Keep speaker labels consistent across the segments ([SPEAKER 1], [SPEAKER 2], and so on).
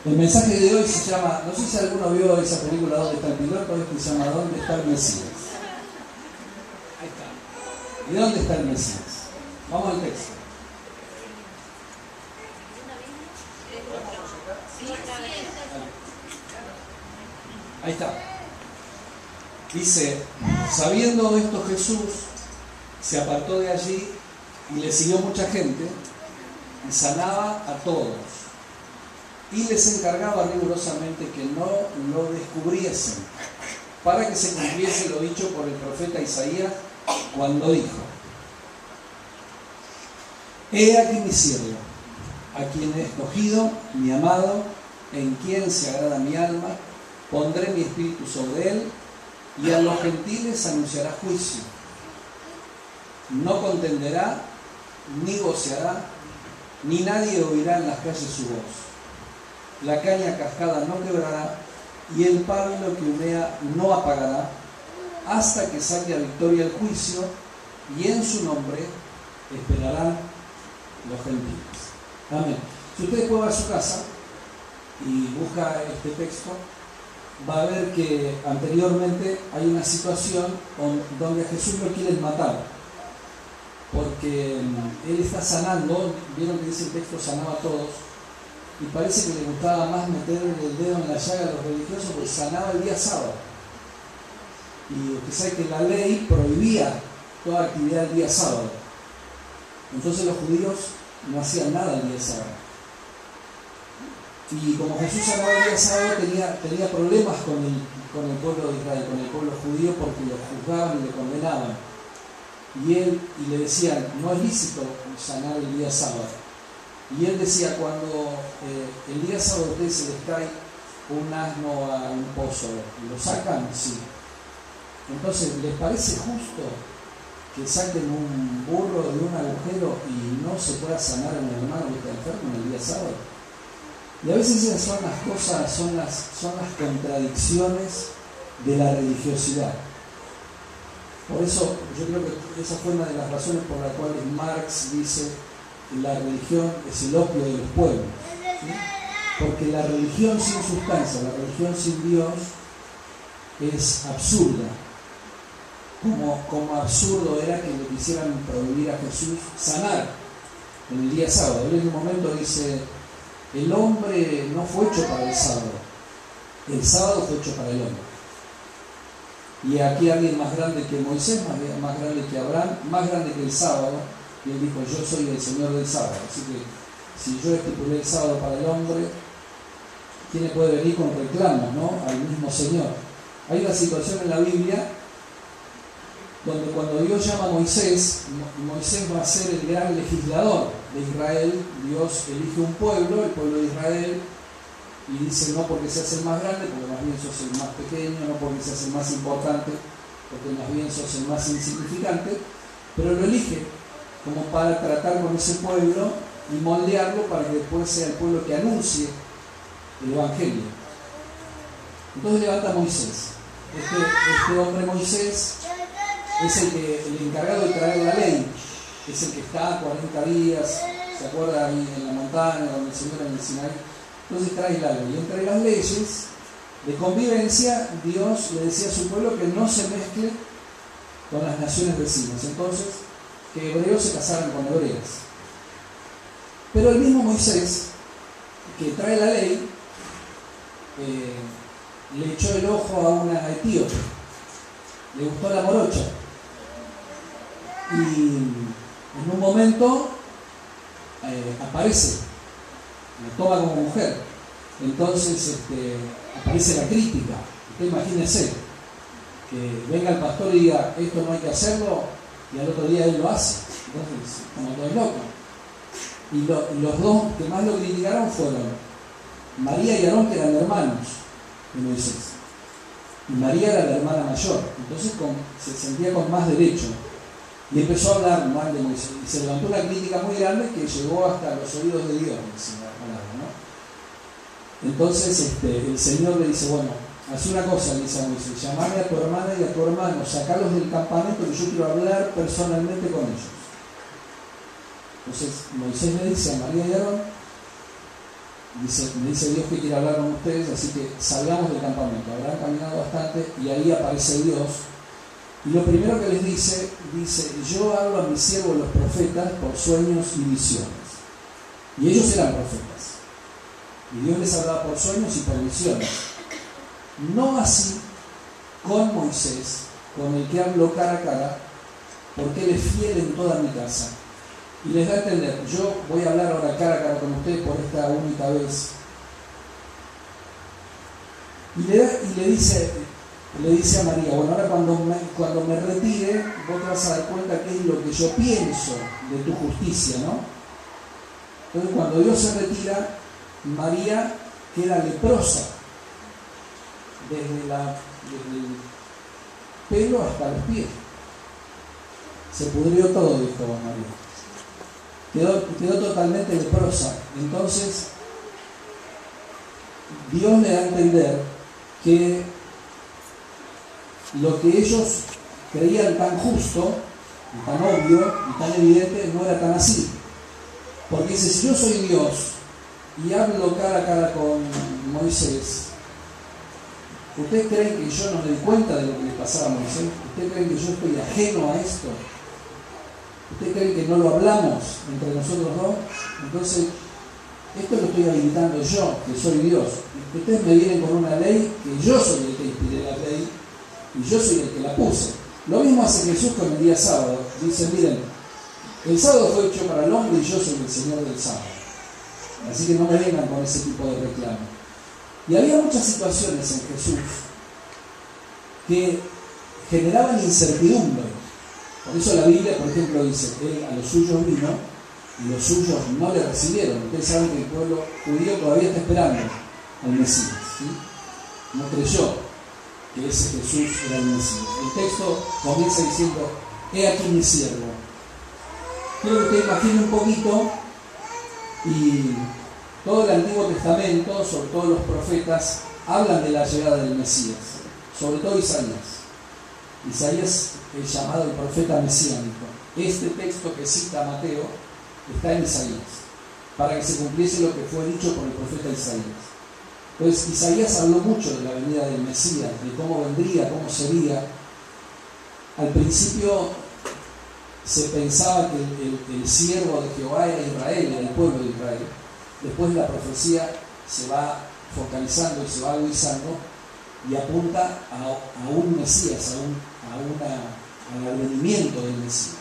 [SPEAKER 1] El mensaje de hoy se llama, no sé si alguno vio esa película ¿Dónde está el piloto? Que se llama ¿Dónde está el Mesías? Ahí está. ¿Y dónde está el Mesías? Vamos al texto. Ahí está. Dice, sabiendo esto Jesús se apartó de allí y le siguió mucha gente y sanaba a todos y les encargaba rigurosamente que no lo descubriesen para que se cumpliese lo dicho por el profeta Isaías cuando dijo: He aquí mi siervo, a quien he escogido, mi amado, en quien se agrada mi alma, pondré mi espíritu sobre él, y a los gentiles anunciará juicio. No contenderá, ni voceará, ni nadie oirá en las calles su voz. La caña cascada no quebrará, y el pábilo que humea no apagará, hasta que salga a victoria el juicio, y en su nombre esperarán los gentiles. Amén. Si usted puede ir a su casa y busca este texto, va a ver que anteriormente hay una situación donde a Jesús lo quieren matar, porque él está sanando. Vieron que dice el texto sanaba a todos, y parece que le gustaba más meter el dedo en la llaga a los religiosos, porque sanaba el día sábado, y usted sabe que la ley prohibía toda actividad el día sábado. Entonces los judíos no hacían nada el día sábado. Y como Jesús sanaba el día sábado, tenía problemas con el pueblo de Israel, con el pueblo judío, porque lo juzgaban y le condenaban. Y le decían, no es lícito sanar el día sábado. Y él decía, cuando el día sábado a ustedes se les cae un asno a un pozo, ¿lo sacan? Sí. Entonces, ¿les parece justo que saquen un burro de un agujero y no se pueda sanar a un hermano que está enfermo en el día sábado? Y a veces esas son las cosas, son las contradicciones de la religiosidad. Por eso yo creo que esa fue una de las razones por las cuales Marx dice que la religión es el opio de los pueblos, ¿sí? Porque la religión sin sustancia, la religión sin Dios, es absurda. Como absurdo era que le quisieran prohibir a Jesús sanar en el día sábado. Él en un momento dice: el hombre no fue hecho para el sábado fue hecho para el hombre. Y aquí alguien más grande que Moisés, más grande que Abraham, más grande que el sábado, y él dijo: yo soy el Señor del sábado. Así que si yo estipulé el sábado para el hombre, ¿quién le puede venir con reclamos, no? Al mismo Señor. Hay una situación en la Biblia donde cuando Dios llama a Moisés va a ser el gran legislador de Israel. Dios elige un pueblo, el pueblo de Israel, y dice: no porque seas el más grande, porque más bien sos el más pequeño, no porque seas el más importante, porque más bien sos el más insignificante, pero lo elige como para tratar con ese pueblo y moldearlo para que después sea el pueblo que anuncie el Evangelio. Entonces levanta a Moisés. Este hombre Moisés es el encargado de traer la ley, es el que está 40 días, ¿se acuerda? Ahí en la montaña, donde el Señor en el Sinaí. Entonces trae la ley. Y entre las leyes de convivencia, Dios le decía a su pueblo que no se mezcle con las naciones vecinas. Entonces, que hebreos se casaran con hebreas. Pero el mismo Moisés, que trae la ley, le echó el ojo a una etíope. Le gustó la morocha. Y en un momento aparece, la toma como mujer. Entonces aparece la crítica. Usted imagínese que venga el pastor y diga: esto no hay que hacerlo, y al otro día él lo hace. Entonces, como todo es loco. Y los dos que más lo criticaron fueron María y Aarón, que eran hermanos de Moisés. Y María era la hermana mayor. Entonces se sentía con más derecho. Y empezó a hablar mal de Moisés. Y se levantó una crítica muy grande que llegó hasta los oídos de Dios, ¿no? Entonces el Señor le dice: bueno, haz una cosa, le dice a Moisés: llamame a tu hermana y a tu hermano, sacalos del campamento, que yo quiero hablar personalmente con ellos. Entonces Moisés le dice a María y a Aarón: me dice Dios que quiere hablar con ustedes, así que salgamos del campamento. Habrán caminado bastante y ahí aparece Dios. Y lo primero que les dice, yo hablo a mis siervos los profetas por sueños y visiones. Y ellos eran profetas. Y Dios les hablaba por sueños y por visiones. No así con Moisés, con el que hablo cara a cara, porque él es fiel en toda mi casa. Y les da a entender, yo voy a hablar ahora cara a cara con ustedes por esta única vez. Y le dice a María, bueno, ahora cuando me retire, vos te vas a dar cuenta qué es lo que yo pienso de tu justicia, ¿no? Entonces cuando Dios se retira, María queda leprosa, desde el pelo hasta los pies. Se pudrió todo, dijo María. Quedó totalmente leprosa. Entonces, Dios le da a entender que lo que ellos creían tan justo, y tan obvio, y tan evidente, no era tan así. Porque dice, si yo soy Dios y hablo cara a cara con Moisés, ¿ustedes creen que yo no me di cuenta de lo que le pasaba a Moisés? ¿Ustedes creen que yo estoy ajeno a esto? ¿Ustedes creen que no lo hablamos entre nosotros dos? Entonces, esto lo estoy habilitando yo, que soy Dios. Ustedes me vienen con una ley que yo soy el que inspiré la ley y yo soy el que la puse. Lo mismo hace Jesús con el día sábado. Dice, miren, el sábado fue hecho para el hombre y yo soy el Señor del sábado. Así que no me vengan con ese tipo de reclamo. Y había muchas situaciones en Jesús que generaban incertidumbre. Por eso la Biblia, por ejemplo, dice, él a los suyos vino y los suyos no le recibieron. Ustedes saben que el pueblo judío todavía está esperando al Mesías, ¿sí? No creyó que ese Jesús era el Mesías. El texto comienza diciendo, he aquí mi siervo. Quiero que usted imagine un poquito, y todo el Antiguo Testamento, sobre todo los profetas, hablan de la llegada del Mesías, sobre todo Isaías. Isaías es llamado el profeta mesiánico. Este texto que cita Mateo está en Isaías, para que se cumpliese lo que fue dicho por el profeta Isaías. Entonces Isaías habló mucho de la venida del Mesías, de cómo vendría, cómo sería. Al principio se pensaba que el siervo de Jehová era Israel, era el pueblo de Israel. Después la profecía se va focalizando y se va agudizando y apunta a un Mesías, al advenimiento del Mesías.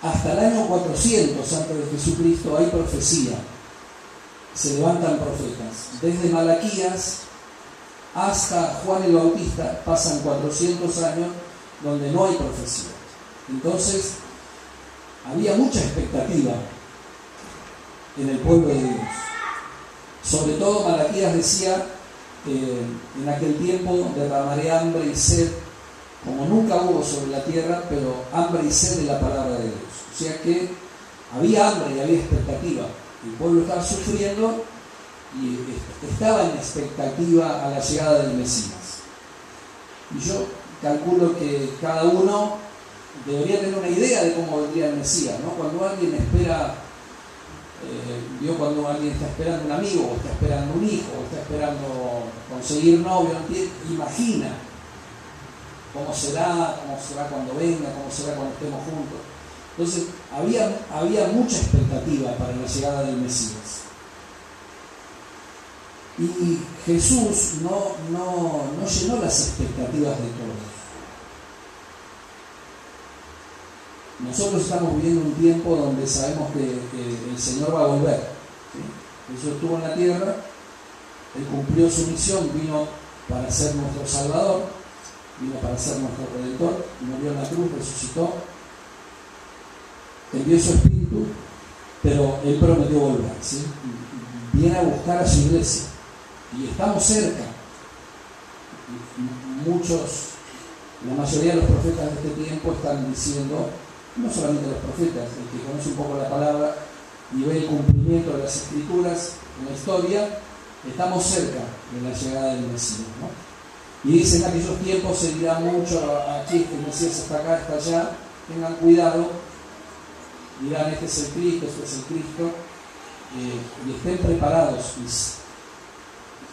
[SPEAKER 1] Hasta el año 400 antes de Jesucristo hay profecía, se levantan profetas. Desde Malaquías hasta Juan el Bautista pasan 400 años donde no hay profecía. Entonces había mucha expectativa en el pueblo de Dios. Sobre todo Malaquías decía, en aquel tiempo derramaré hambre y sed como nunca hubo sobre la tierra, pero hambre y sed de la palabra de Dios. O sea que había hambre y había expectativa. El pueblo estaba sufriendo y estaba en expectativa a la llegada del Mesías. Y yo calculo que cada uno debería tener una idea de cómo vendría el Mesías, ¿no? Cuando alguien espera, cuando alguien está esperando un amigo, o está esperando un hijo, o está esperando conseguir novio, imagina cómo será cuando venga, cómo será cuando estemos juntos. Entonces había mucha expectativa para la llegada del Mesías. Y Jesús no llenó las expectativas de todos. Nosotros estamos viviendo un tiempo donde sabemos que el Señor va a volver, ¿sí? Jesús estuvo en la tierra, Él cumplió su misión, vino para ser nuestro Salvador, vino para ser nuestro Redentor, murió en la cruz, resucitó, envió su Espíritu, pero Él prometió volver, ¿sí? Viene a buscar a su iglesia y estamos cerca. La mayoría de los profetas de este tiempo están diciendo, no solamente los profetas, el que conoce un poco la palabra y ve el cumplimiento de las Escrituras en la historia, estamos cerca de la llegada del Mesías, ¿no? Y dicen, en aquellos tiempos se dirá mucho, aquí el Mesías está acá, está allá, tengan cuidado, dirán, este es el Cristo, este es el Cristo, y estén preparados.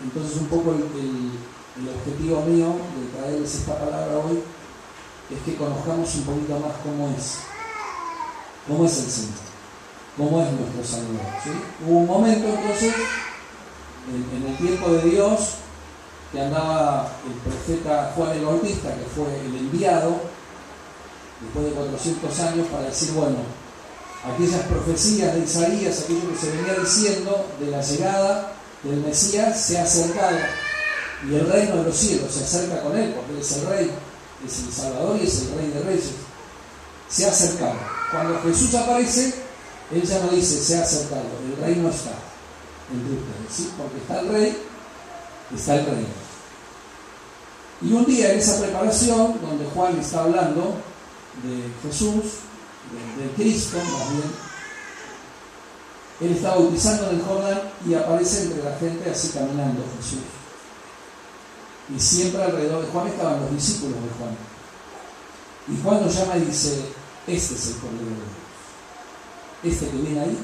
[SPEAKER 1] Entonces un poco el objetivo mío de traerles esta palabra hoy es que conozcamos un poquito más cómo es el Señor, cómo es nuestro Salvador, ¿sí? Hubo un momento entonces en el tiempo de Dios que andaba el profeta Juan el Bautista, que fue el enviado después de 400 años para decir, bueno, aquellas profecías de Isaías, aquello que se venía diciendo de la llegada del Mesías, se ha acercado, y el reino de los cielos se acerca con él, porque él es el rey, es el Salvador y es el Rey de Reyes. Se ha acercado. Cuando Jesús aparece, él ya no dice se ha acercado, el reino está entre ustedes, ¿sí? Porque está el rey, está el reino. Y un día en esa preparación, donde Juan está hablando de Jesús, de Cristo más bien, él está bautizando en el Jordán y aparece entre la gente así caminando Jesús. Y siempre alrededor de Juan estaban los discípulos de Juan. Y Juan lo llama y dice, este es el Cordero de Dios. Este que viene ahí,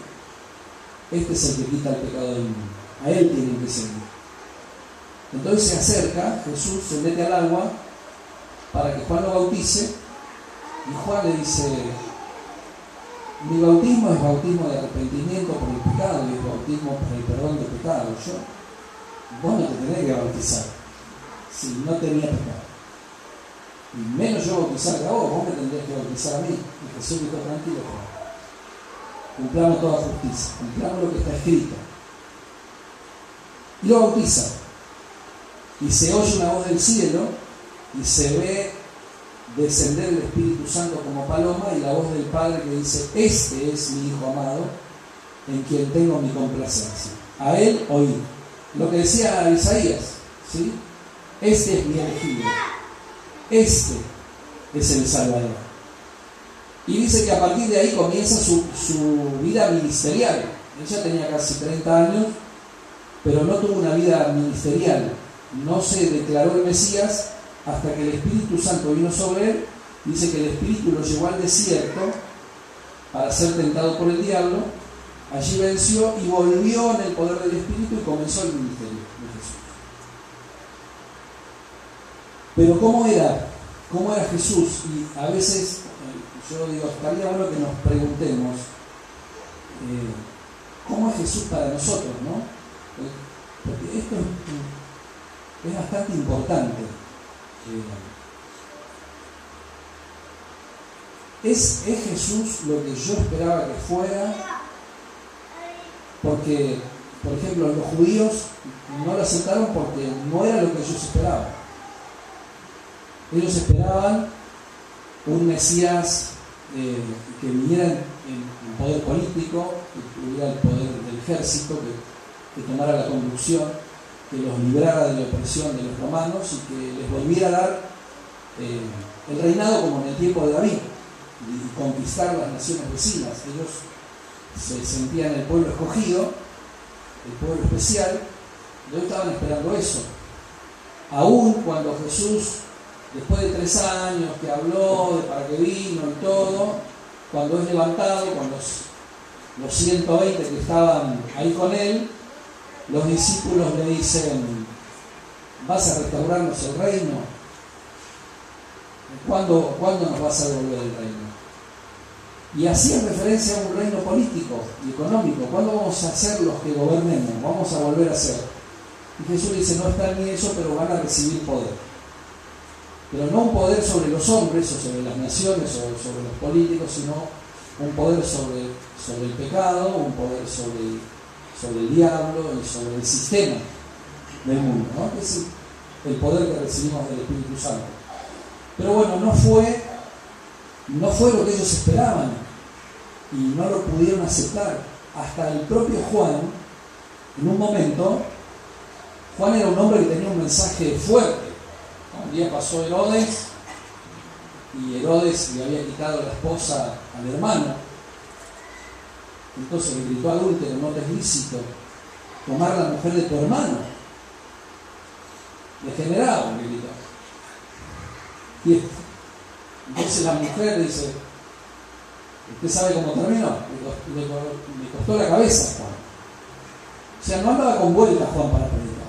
[SPEAKER 1] este es el que quita el pecado del mundo. A él tienen que seguir. Entonces se acerca, Jesús se mete al agua para que Juan lo bautice, y Juan le dice, mi bautismo es bautismo de arrepentimiento por el pecado y es bautismo por el perdón de pecados. Vos no te tenés que bautizar si no tenía pecado. Y menos yo bautizar a vos me tendrías que bautizar a mí. Y Jesús dijo, tranquilo, Juan. Cumplamos toda justicia, cumplamos lo que está escrito. Y lo bautiza. Y se oye una voz del cielo y se ve descender el Espíritu Santo como paloma y la voz del Padre que dice, este es mi Hijo amado en quien tengo mi complacencia. A él oí. Lo que decía Isaías, ¿sí? Este es mi elegido. Este es el Salvador. Y dice que a partir de ahí comienza su vida ministerial. Él ya tenía casi 30 años, pero no tuvo una vida ministerial. No se declaró el Mesías hasta que el Espíritu Santo vino sobre él. Dice que el Espíritu lo llevó al desierto para ser tentado por el diablo. Allí venció y volvió en el poder del Espíritu y comenzó el ministerio de Jesús. Pero ¿cómo era Jesús? Y a veces yo digo, estaría bueno que nos preguntemos ¿cómo es Jesús para nosotros, no? Porque esto es bastante importante. ¿Es Jesús lo que yo esperaba que fuera? Porque, por ejemplo, los judíos no lo aceptaron porque no era lo que ellos esperaban. Ellos esperaban un Mesías que viniera en poder político, que tuviera el poder del ejército, que tomara la conducción, que los librara de la opresión de los romanos y que les volviera a dar el reinado como en el tiempo de David y conquistar las naciones vecinas. Ellos se sentían el pueblo escogido, el pueblo especial, y ellos estaban esperando eso. Aún cuando Jesús, después de 3 años que habló de para qué vino y todo, cuando es levantado, con los 120 que estaban ahí con él, los discípulos le dicen, ¿vas a restaurarnos el reino? ¿Cuándo nos vas a devolver el reino? Y hacían referencia a un reino político y económico. ¿Cuándo vamos a ser los que gobernemos? Vamos a volver a ser. Y Jesús dice, no está ni eso, pero van a recibir poder. Pero no un poder sobre los hombres o sobre las naciones o sobre los políticos, sino un poder sobre el pecado, un poder sobre el diablo y sobre el sistema del mundo, ¿no? Que es el poder que recibimos del Espíritu Santo. Pero bueno, no fue lo que ellos esperaban y no lo pudieron aceptar. Hasta el propio Juan, en un momento, Juan era un hombre que tenía un mensaje fuerte. Un día pasó Herodes y Herodes le había quitado la esposa al hermano. Entonces le gritó adúltero, no te es lícito tomar la mujer de tu hermano. Degenerado, le gritó. Y entonces la mujer dice, ¿usted sabe cómo terminó? Le costó la cabeza, Juan. sea, no andaba con vueltas Juan para predicar.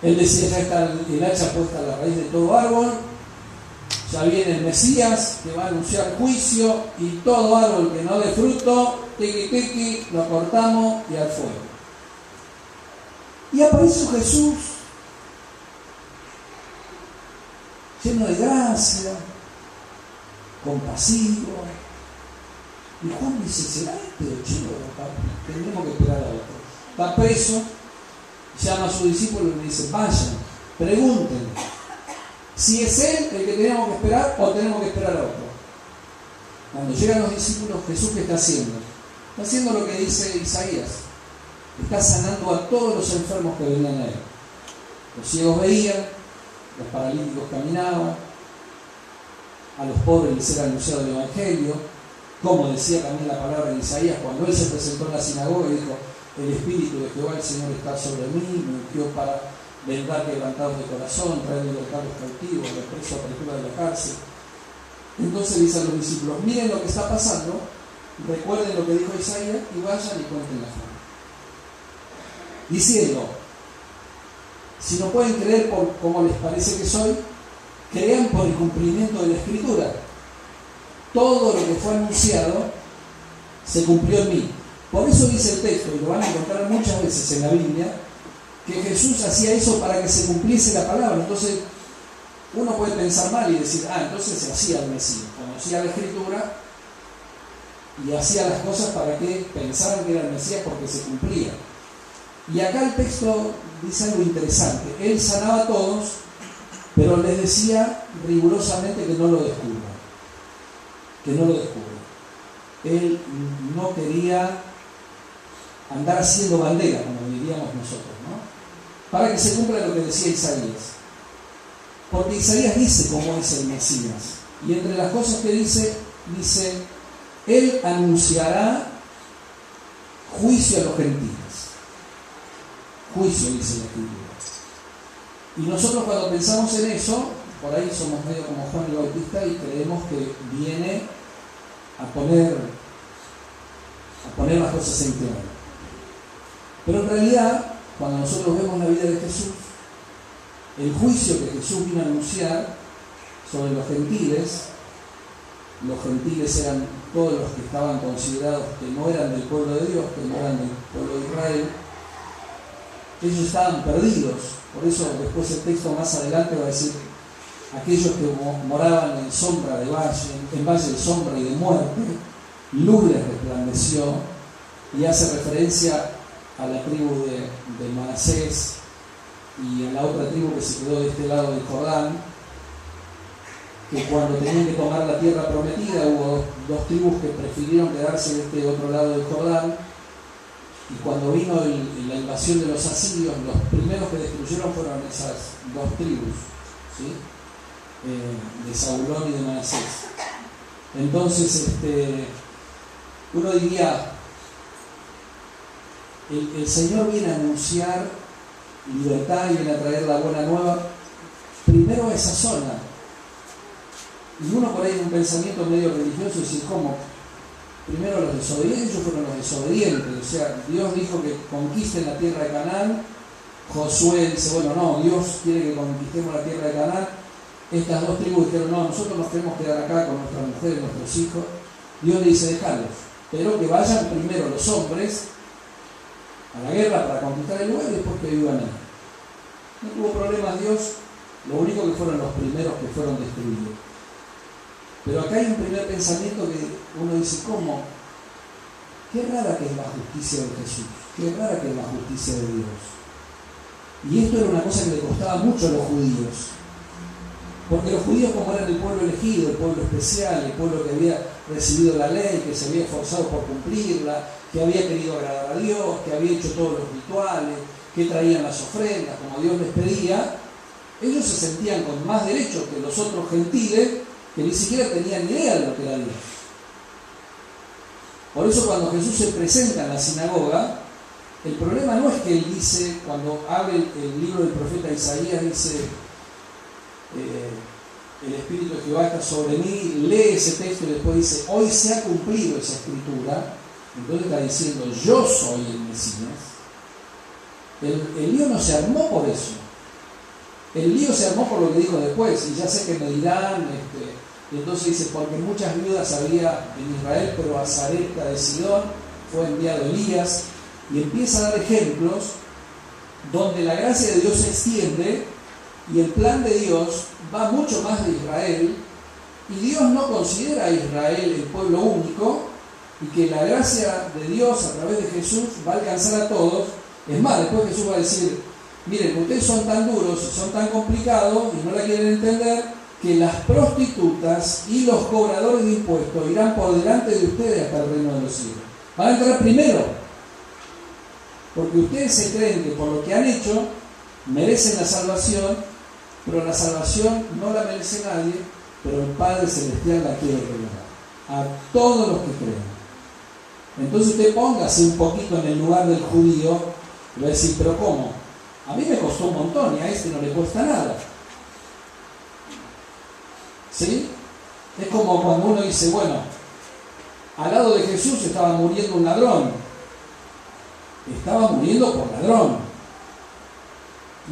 [SPEAKER 1] Él decía, ya está el hacha puesta a la raíz de todo árbol, ya viene el Mesías que va a anunciar juicio y todo árbol que no dé fruto, tiqui, lo cortamos y al fuego. Y apareció Jesús, lleno de gracia, compasivo. Y Juan dice, ¿será este o chico? Tendremos que esperar a otro. Está preso, llama a sus discípulos y le dice, vayan, pregúntenle si es él el que tenemos que esperar o tenemos que esperar a otro. Cuando llegan los discípulos, Jesús, ¿qué está haciendo? Está haciendo lo que dice Isaías. Está sanando a todos los enfermos que venían a él. Los ciegos veían, los paralíticos caminaban, a los pobres les era anunciado el Evangelio, como decía también la palabra de Isaías, cuando él se presentó en la sinagoga y dijo, el Espíritu de Jehová el Señor está sobre mí, me ungió para vendar quebrantados de corazón, traer libertad a los cautivos, los presos a apertura de la cárcel. Entonces dice a los discípulos, miren lo que está pasando, recuerden lo que dijo Isaías y vayan y cuenten la fe. Diciendo, si no pueden creer por como les parece que soy, crean por el cumplimiento de la Escritura. Todo lo que fue anunciado se cumplió en mí. Por eso dice el texto, y lo van a encontrar muchas veces en la Biblia, que Jesús hacía eso para que se cumpliese la palabra. Entonces, uno puede pensar mal y decir, entonces se hacía el Mesías, conocía la Escritura y hacía las cosas para que pensaran que era el Mesías porque se cumplía. Y acá el texto dice algo interesante. Él sanaba a todos, pero les decía rigurosamente que no lo descubran. Que no lo descubran. Él no quería andar haciendo bandera, como diríamos nosotros, ¿no? Para que se cumpla lo que decía Isaías. Porque Isaías dice cómo es el Mesías. Y entre las cosas que dice, Él anunciará juicio a los gentiles. Juicio, dice la Escritura. Y nosotros cuando pensamos en eso, por ahí somos medio como Juan el Bautista y creemos que viene a poner las cosas en claro. Pero en realidad, cuando nosotros vemos la vida de Jesús, el juicio que Jesús vino a anunciar sobre los gentiles eran todos los que estaban considerados que no eran del pueblo de Dios, que no eran del pueblo de Israel. Ellos estaban perdidos. Por eso después el texto más adelante va a decir, aquellos que moraban en sombra de valle, en valle de sombra y de muerte, luz les resplandeció, y hace referencia a la tribu de Manasés y a la otra tribu que se quedó de este lado del Jordán, que cuando tenían que tomar la tierra prometida hubo dos tribus que prefirieron quedarse de este otro lado del Jordán, y cuando vino la invasión de los asirios, los primeros que destruyeron fueron esas dos tribus, ¿sí? De Zabulón y de Manasés. Entonces uno diría, el Señor viene a anunciar libertad y viene a traer la buena nueva primero a esa zona. Y uno por ahí en un pensamiento medio religioso dice, ¿cómo? Primero los desobedientes, ellos fueron los desobedientes. O sea, Dios dijo que conquisten la tierra de Canaán. Josué dice, bueno, no, Dios quiere que conquistemos la tierra de Canaán. Estas dos tribus dijeron, no, nosotros nos queremos quedar acá con nuestras mujeres, nuestros hijos. Dios le dice, dejadlos, pero que vayan primero los hombres a la guerra para conquistar el lugar y después que vivan ahí. No tuvo problemas Dios, lo único que fueron los primeros que fueron destruidos. Pero acá hay un primer pensamiento que uno dice, ¿cómo? Qué rara que es la justicia de Jesús, qué rara que es la justicia de Dios. Y esto era una cosa que le costaba mucho a los judíos. Porque los judíos, como eran el pueblo elegido, el pueblo especial, el pueblo que había recibido la ley, que se había esforzado por cumplirla, que había querido agradar a Dios, que había hecho todos los rituales, que traían las ofrendas como Dios les pedía, ellos se sentían con más derecho que los otros gentiles que ni siquiera tenían ni idea de lo que era Dios. Por eso cuando Jesús se presenta en la sinagoga, el problema no es que él dice, cuando abre el libro del profeta Isaías, dice, el Espíritu de Jehová está sobre mí, lee ese texto y después dice, hoy se ha cumplido esa escritura. Entonces está diciendo, yo soy el Mesías. El lío no se armó por eso. El lío se armó por lo que dijo después, y ya sé que me dirán, y entonces dice, porque muchas viudas había en Israel, pero a Sarepta de Sidón fue enviado Elías, y empieza a dar ejemplos donde la gracia de Dios se extiende, y el plan de Dios va mucho más de Israel, y Dios no considera a Israel el pueblo único, y que la gracia de Dios a través de Jesús va a alcanzar a todos. Es más, después Jesús va a decir, miren, ustedes son tan duros y son tan complicados y no la quieren entender, que las prostitutas y los cobradores de impuestos irán por delante de ustedes hasta el reino de los cielos. Van a entrar primero, porque ustedes se creen que por lo que han hecho merecen la salvación, pero la salvación no la merece nadie, pero el Padre Celestial la quiere regalar a todos los que creen. Entonces usted póngase un poquito en el lugar del judío y va a decir, pero ¿cómo? A mí me costó un montón y a este no le cuesta nada. ¿Sí? Es como cuando uno dice, bueno, al lado de Jesús estaba muriendo un ladrón. Estaba muriendo por ladrón.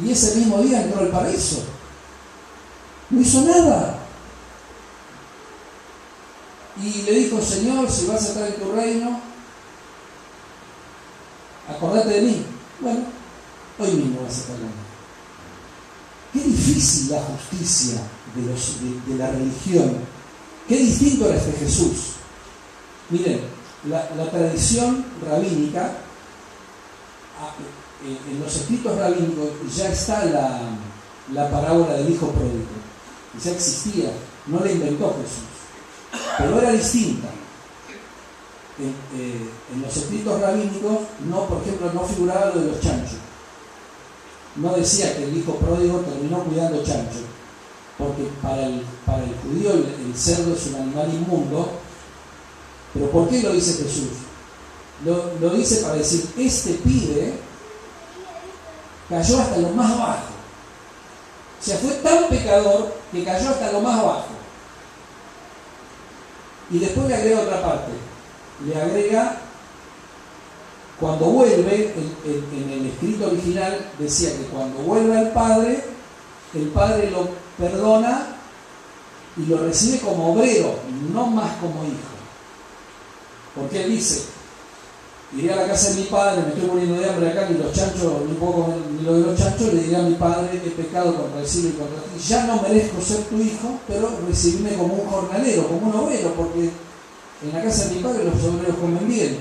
[SPEAKER 1] Y ese mismo día entró al paraíso. No hizo nada. Y le dijo, Señor, si vas a estar en tu reino, acordate de mí. Bueno, hoy mismo vas a estar conmigo. Qué difícil la justicia de la religión. Qué distinto era este Jesús. Miren, la tradición rabínica, en los escritos rabínicos ya está la parábola del hijo pródigo. Ya existía, no la inventó Jesús, pero era distinta. En los escritos rabínicos, no, por ejemplo, no figuraba lo de los chanchos. No decía que el hijo pródigo terminó cuidando chanchos, porque para el judío el cerdo es un animal inmundo. Pero ¿por qué lo dice Jesús? Lo dice para decir, este pibe cayó hasta lo más bajo. O sea, fue tan pecador que cayó hasta lo más bajo. Y después le agrega otra parte. Le agrega, cuando vuelve, en el escrito original decía que cuando vuelve al Padre, el Padre lo perdona y lo recibe como obrero, no más como hijo. Porque él dice, iré a la casa de mi padre, me estoy muriendo de hambre acá, ni los chanchos, ni puedo comer ni lo de los chanchos, le diré a mi padre, he pecado contra el cielo y contra ti. Ya no merezco ser tu hijo, pero recibirme como un jornalero, como un obrero, porque en la casa de mi padre los obreros comen bien.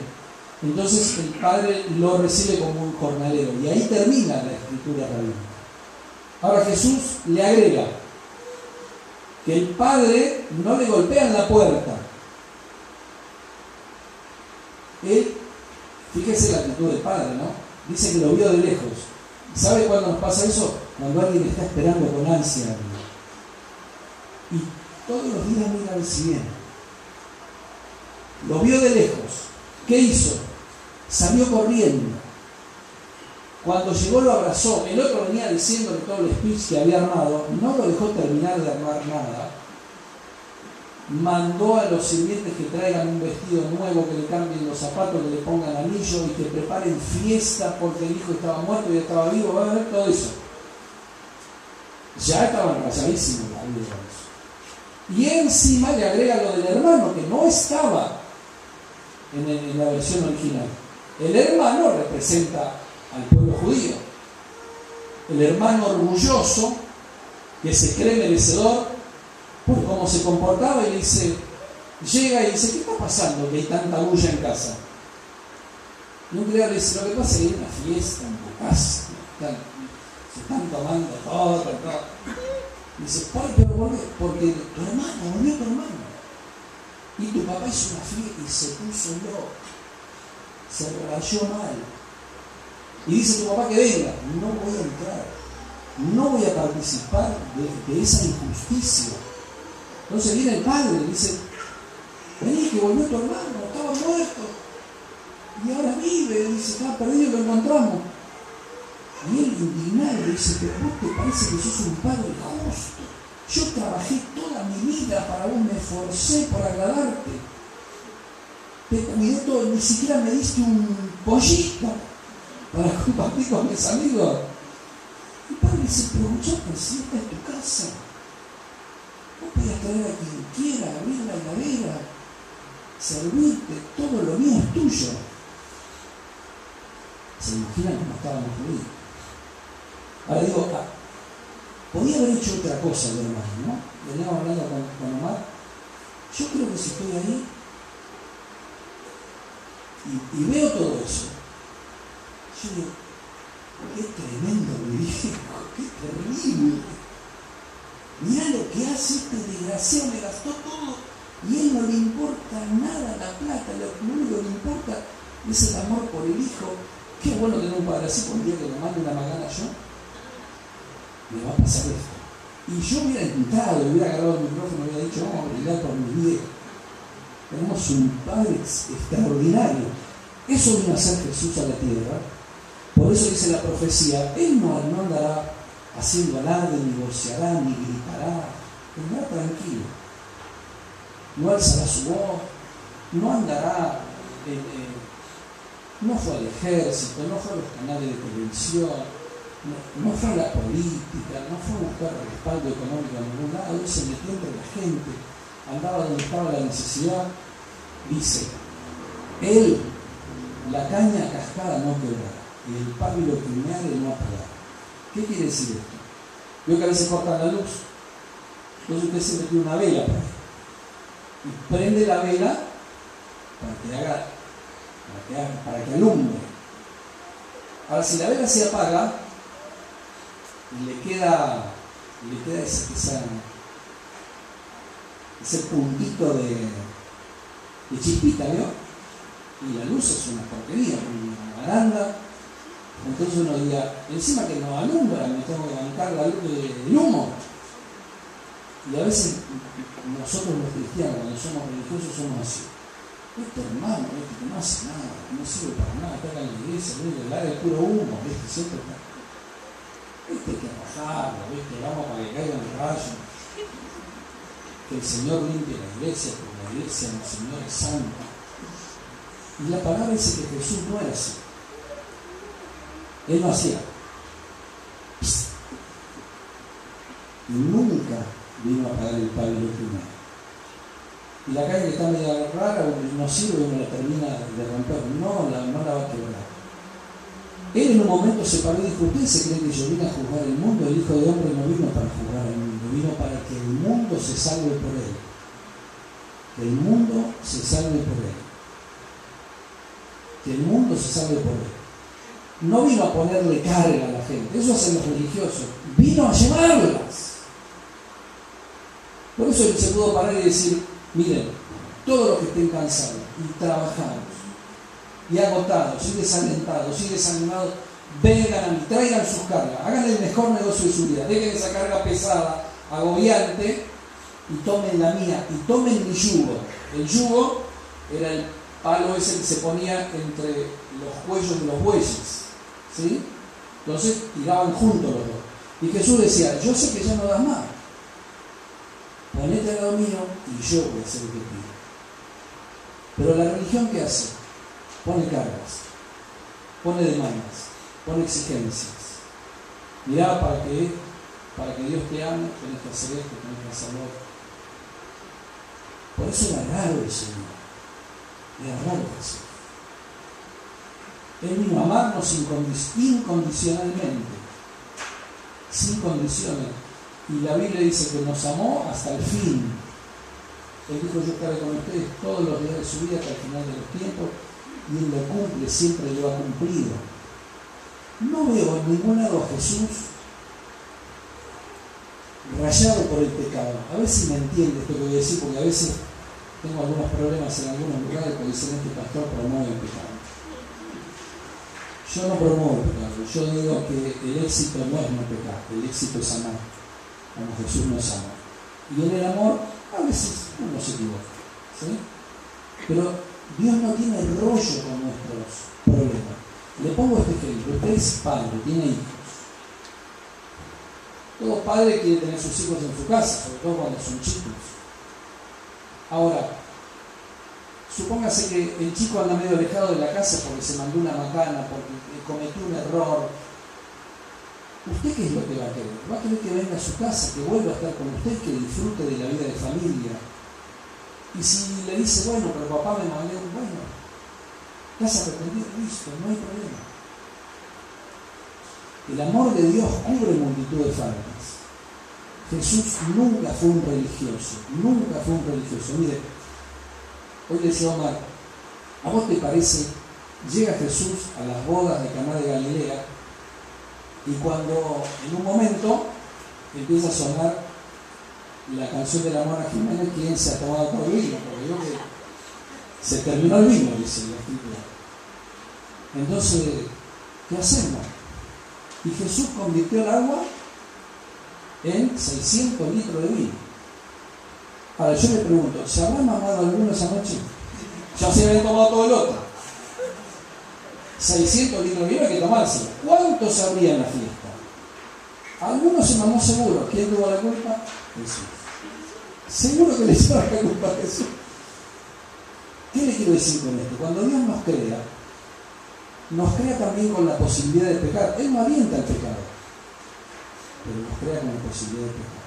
[SPEAKER 1] Entonces el padre lo recibe como un jornalero. Y ahí termina la escritura rabínica. Ahora Jesús le agrega que el padre no le golpea en la puerta. Él, fíjese la actitud del padre, ¿no? Dice que lo vio de lejos. ¿Sabe cuándo nos pasa eso? Cuando alguien está esperando con ansia. Y todos los días mira al cielo. Lo vio de lejos. ¿Qué hizo? Salió corriendo. Cuando llegó lo abrazó. El otro venía diciéndole todo el speech que había armado. No lo dejó terminar de armar nada. Mandó a los sirvientes que traigan un vestido nuevo, que le cambien los zapatos, que le pongan anillo y que preparen fiesta porque el hijo estaba muerto y estaba vivo. Va a ver todo eso. Ya estaban rayadísimos la vida de eso. Y encima le agrega lo del hermano, que no estaba en la versión original. El hermano representa al pueblo judío. El hermano orgulloso, que se cree merecedor por cómo se comportaba, y le dice, llega y dice, ¿qué está pasando que hay tanta bulla en casa? Y un criado le dice, lo que pasa es que hay una fiesta en tu casa, se están tomando todo. Y dice, pero volvió, porque tu hermano, volvió tu hermano. Y tu papá hizo una fiesta y se puso loco, se rayó mal. Y dice tu papá que venga, no voy a entrar, no voy a participar de esa injusticia. Entonces viene el padre y dice, vení que volvió tu hermano, estaba muerto y ahora vive, dice, estaba perdido y lo encontramos. Y él indignado le dice, pero vos te parece que sos un padre justo. Yo trabajé toda mi vida para vos, me esforcé por agradarte. Te cuidé todo, ni siquiera me diste un pollito. para compartir con mis amigos. El padre dice, pero muchachos, si esta es tu casa, vos podías traer a quien quiera, abrir la heladera, servirte, todo lo mío es tuyo. ¿Se imaginan cómo estábamos ahí? Ahora digo, podía haber hecho otra cosa el hermano, ¿no? Veníamos hablando con Omar. Yo creo que si estoy ahí y veo todo eso, yo digo, qué tremendo mi viejo, qué terrible. Mirá lo que hace este desgraciado, le gastó todo y a él no le importa nada la plata, lo único que le importa es el amor por el hijo. Qué bueno tener un padre así, por un día que me mande una magana yo, me va a pasar esto. Y yo hubiera entrado, hubiera agarrado el micrófono y hubiera dicho, vamos a brindar por mi viejo. Tenemos un padre extraordinario. Eso vino a ser Jesús a la tierra. Por eso dice la profecía, Él no andará haciendo alarde, ni voceará, ni gritará. Andará tranquilo. No alzará su voz, no andará, no fue al ejército, no fue a los canales de televisión, no fue a la política, no fue a buscar respaldo económico en ningún lado. Él se metió entre la gente, andaba donde estaba la necesidad. Dice, Él la caña cascada no quebrará, y el pábilo que meare no apagará. ¿Qué quiere decir esto? Veo que a veces cortan la luz, entonces usted se metió una vela por ahí, y prende la vela para que alumbre. Ahora, si la vela se apaga y le queda ese puntito de chispita, ¿vio? Y la luz es una porquería, una baranda. Entonces uno diría, encima que no alumbra, me tengo que bancar la luz del humo. Y a veces nosotros los cristianos, cuando somos religiosos, somos así. Este hermano, que no hace nada, que no sirve para nada, está acá en la iglesia, el área es puro humo, siempre está. Hay que rajarlo, vamos para que caiga el rayo. Que el Señor limpie la iglesia, porque la iglesia del Señor es santa. Y la palabra dice que Jesús no era así. Él no hacía. Y nunca vino a pagar el pábilo primero. Y la calle que está media rara, no sirve, uno la termina de romper. No la va a quebrar. Él en un momento se paró y dijo, ¿ustedes se creen que yo vine a juzgar el mundo? El Hijo de Hombre no vino para juzgar el mundo, vino para que el mundo se salve por él. Que el mundo se salve por él. Que el mundo se salve por él. No vino a ponerle carga a la gente, eso hacen los religiosos. Vino a llevarlas. Por eso él se pudo parar y decir, miren, todos los que estén cansados y trabajados y agotados y desalentados y desanimados, vengan a mí, traigan sus cargas, hagan el mejor negocio de su vida, dejen esa carga pesada, agobiante, y tomen la mía, y tomen mi yugo. El yugo era el palo ese que se ponía entre los cuellos de los bueyes, ¿sí? Entonces tiraban juntos los dos. Y Jesús decía, yo sé que ya no das más, ponete al lado mío y yo voy a hacer lo que pido. Pero la religión, ¿qué hace? Pone cargas, pone demandas, pone exigencias. Mirá, para que Dios te ame, tenés que hacer esto, tenés que hacer lo otro. Por eso era raro el Señor. Era raro Jesús. Él vino a amarnos incondicionalmente, sin condiciones. Y la Biblia dice que nos amó hasta el fin. Él dijo, yo estaré con ustedes todos los días de su vida hasta el final de los tiempos, y Él lo cumple, siempre lo ha cumplido. No veo en ningún lado a Jesús rayado por el pecado. A ver si me entiende esto que voy a decir, porque a veces tengo algunos problemas en algunos lugares porque dicen, este pastor promueve el pecado. Yo no promuevo el pecado, yo digo que el éxito no es no pecar, el éxito es amar, como Jesús nos ama. Y en el amor, a veces uno se equivoca, ¿sí? Pero Dios no tiene rollo con nuestros problemas. Le pongo este ejemplo, usted es padre, tiene hijos. Todo padre quiere tener sus hijos en su casa, sobre todo cuando son chicos. Ahora, supóngase que el chico anda medio alejado de la casa porque se mandó una macana, porque cometió un error. ¿Usted qué es lo que va a querer? Va a querer que venga a su casa, que vuelva a estar con usted, que disfrute de la vida de familia. Y si le dice, bueno, pero papá me mandó, bueno, te has arrepentido, listo, no hay problema. El amor de Dios cubre multitud de faltas. Jesús nunca fue un religioso, nunca fue un religioso. Mire, hoy le decía Omar, ¿a vos te parece, llega Jesús a las bodas de Caná de Galilea y cuando en un momento empieza a sonar la canción de la Mona Jiménez, ¿quién se ha tomado por el vino? Porque digo que se terminó el vino, dice la escritura. Entonces, ¿qué hacemos? Y Jesús convirtió el agua en 600 litros de vino. Ahora yo le pregunto, ¿se habrá mamado alguno esa noche? Ya se habían tomado todo el otro. 600 litros de vino hay que tomarse. ¿Cuántos habría en la fiesta? Algunos se mamó seguro. ¿Quién tuvo la culpa? Jesús. Seguro que le echaba la culpa a Jesús. ¿Qué le quiero decir con esto? Cuando Dios nos crea también con la posibilidad de pecar. Él no alienta el pecado, pero nos crea con la posibilidad de pecar.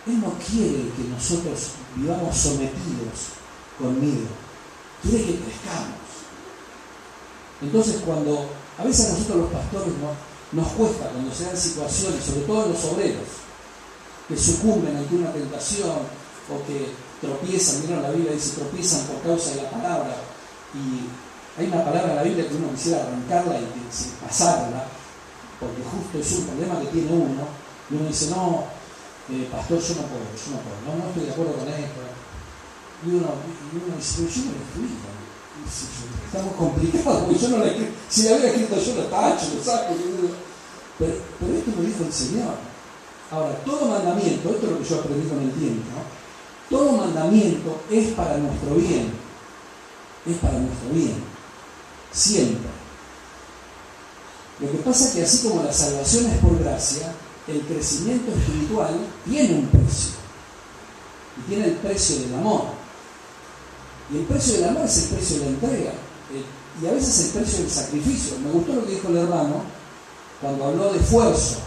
[SPEAKER 1] Él no quiere que nosotros vivamos sometidos con miedo. Quiere que crezcamos. Entonces, cuando a veces a nosotros los pastores nos cuesta, cuando se dan situaciones, sobre todo los obreros, que sucumben ante una tentación o que tropiezan, miren, la Biblia dice tropiezan por causa de la palabra, y hay una palabra en la Biblia que uno quisiera arrancarla y pasarla, porque justo es un problema que tiene uno, y uno dice, no, pastor, yo no puedo, no estoy de acuerdo con esto. Y uno dice, pero yo no lo escribí. Estamos complicados, porque yo no la escribí. Si la hubiera escrito yo lo tacho, lo saco. Pero esto me dijo el Señor. Ahora, todo mandamiento, esto es lo que yo aprendí con el tiempo, ¿no? Todo mandamiento es para nuestro bien. Es para nuestro bien. Siempre. Lo que pasa es que así como la salvación es por gracia, el crecimiento espiritual tiene un precio. Y tiene el precio del amor. Y el precio del amor es el precio de la entrega. Y a veces el precio del sacrificio. Me gustó lo que dijo el hermano cuando habló de esfuerzo.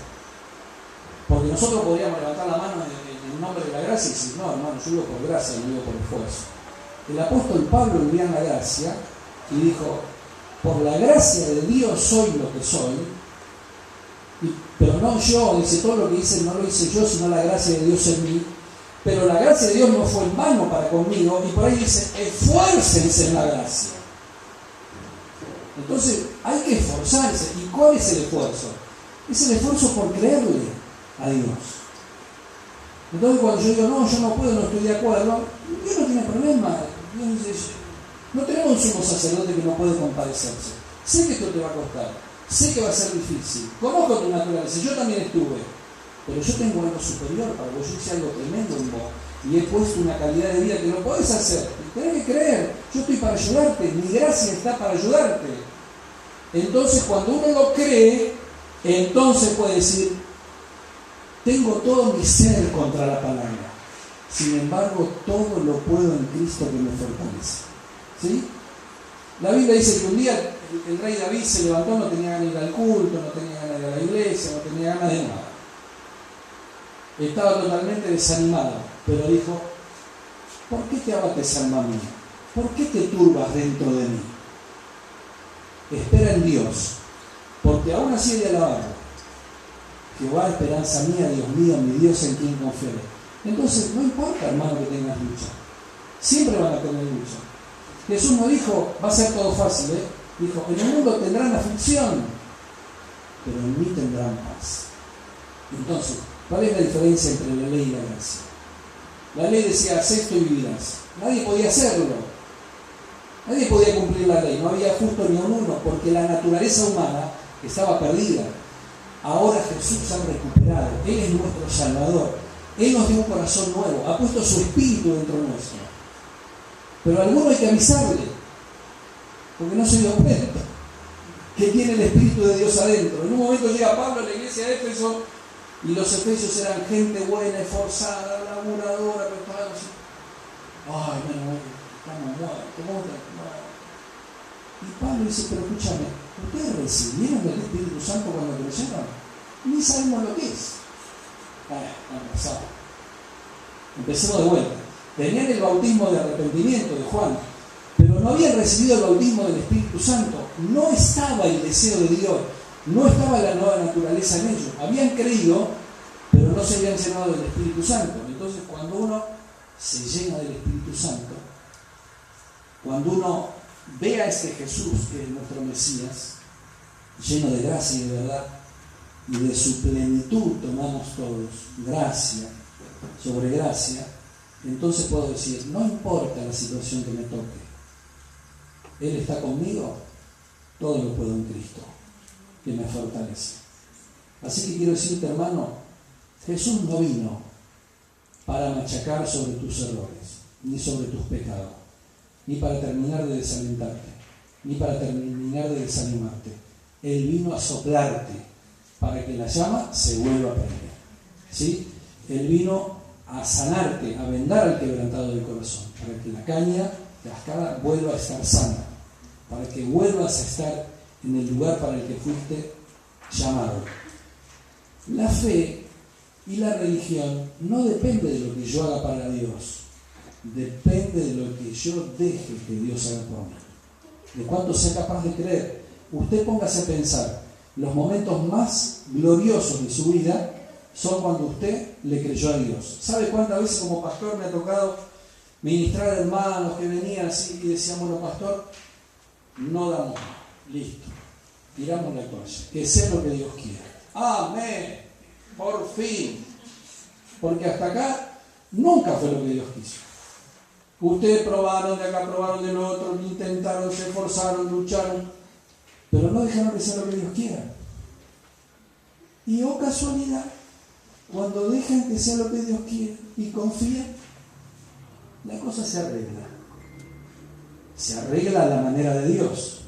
[SPEAKER 1] Porque nosotros podríamos levantar la mano en el nombre de la gracia y decir, no, hermano, yo vivo por gracia, no vivo por esfuerzo. El apóstol Pablo vivía en la gracia y dijo, por la gracia de Dios soy lo que soy, pero no yo, dice, todo lo que hice no lo hice yo, sino la gracia de Dios en mí. Pero la gracia de Dios no fue en vano para conmigo, y por ahí dice, esfuércense en la gracia. Entonces, hay que esforzarse. ¿Y cuál es el esfuerzo? Es el esfuerzo por creerle a Dios. Entonces, cuando yo digo, no, yo no puedo, no estoy de acuerdo, Dios no tiene problema. Dios dice, no tenemos un sumo sacerdote que no puede compadecerse. Sé que esto te va a costar, sé que va a ser difícil, conozco tu naturaleza, yo también estuve, pero yo tengo algo superior para vos, yo hice algo tremendo en vos y he puesto una calidad de vida que no podés hacer, tenés que creer, yo estoy para ayudarte, mi gracia está para ayudarte. Entonces, cuando uno lo cree, entonces puede decir, tengo todo mi ser contra la palabra, sin embargo todo lo puedo en Cristo que me fortalece. ¿Sí? La Biblia dice que un día el rey David se levantó, no tenía ganas de ir al culto, no tenía ganas de ir a la iglesia, no tenía ganas de nada. Estaba totalmente desanimado, pero dijo, ¿por qué te abates, alma mía? ¿Por qué te turbas dentro de mí? Espera en Dios, porque aún así he de alabarlo. Jehová, esperanza mía, Dios mío, mi Dios en quien confiaré. Entonces, no importa, hermano, que tengas lucha. Siempre van a tener lucha. Jesús no dijo, va a ser todo fácil, ¿eh? Dijo, en el mundo tendrán aflicción, pero en mí tendrán paz. Entonces, ¿cuál es la diferencia entre la ley y la gracia? La ley decía, haz esto y vivirás. Nadie podía hacerlo. Nadie podía cumplir la ley. No había justo ni un uno, porque la naturaleza humana estaba perdida. Ahora Jesús ha recuperado. Él es nuestro Salvador. Él nos dio un corazón nuevo. Ha puesto su espíritu dentro nuestro. Pero a alguno hay que avisarle, porque no se dio cuenta que tiene el Espíritu de Dios adentro. En un momento llega Pablo a la iglesia de Éfeso y los efesios eran gente buena, esforzada, laburadora, pero estaban así. Ay, bueno, estamos muertos. Y Pablo dice, pero escúchame, ¿ustedes recibieron el Espíritu Santo cuando creyeron? Ni sabemos lo que es. Empecemos de vuelta. Tenían el bautismo de arrepentimiento de Juan, pero no habían recibido el bautismo del Espíritu Santo. No estaba el deseo de Dios, no estaba la nueva naturaleza en ellos. Habían creído, pero no se habían llenado del Espíritu Santo. Entonces, cuando uno se llena del Espíritu Santo, cuando uno ve a este Jesús, que es nuestro Mesías, lleno de gracia y de verdad, y de su plenitud tomamos todos, gracia sobre gracia, entonces puedo decir, no importa la situación que me toque, Él está conmigo, todo lo puedo en Cristo, que me fortalece. Así que quiero decirte, hermano, Jesús no vino para machacar sobre tus errores, ni sobre tus pecados, ni para terminar de desalentarte, ni para terminar de desanimarte. Él vino a soplarte para que la llama se vuelva a prender. ¿Sí? Él vino a sanarte, a vendar al quebrantado del corazón, para que la caña cascada vuelva a estar sana, para que vuelvas a estar en el lugar para el que fuiste llamado. La fe y la religión no depende de lo que yo haga para Dios, depende de lo que yo deje que Dios haga por mí, de cuánto sea capaz de creer. Usted póngase a pensar, los momentos más gloriosos de su vida son cuando usted le creyó a Dios. ¿Sabe cuántas veces como pastor me ha tocado ministrar a hermanos que venían así y decían, bueno, pastor, no damos más, listo, tiramos la toalla, que sea lo que Dios quiera? Amén, por fin, porque hasta acá nunca fue lo que Dios quiso. Ustedes probaron de acá, probaron del otro, intentaron, se esforzaron, lucharon, pero no dejaron de ser lo que Dios quiera. Y oh casualidad, cuando dejan que sea lo que Dios quiere y confían, la cosa se arregla. Se arregla a la manera de Dios.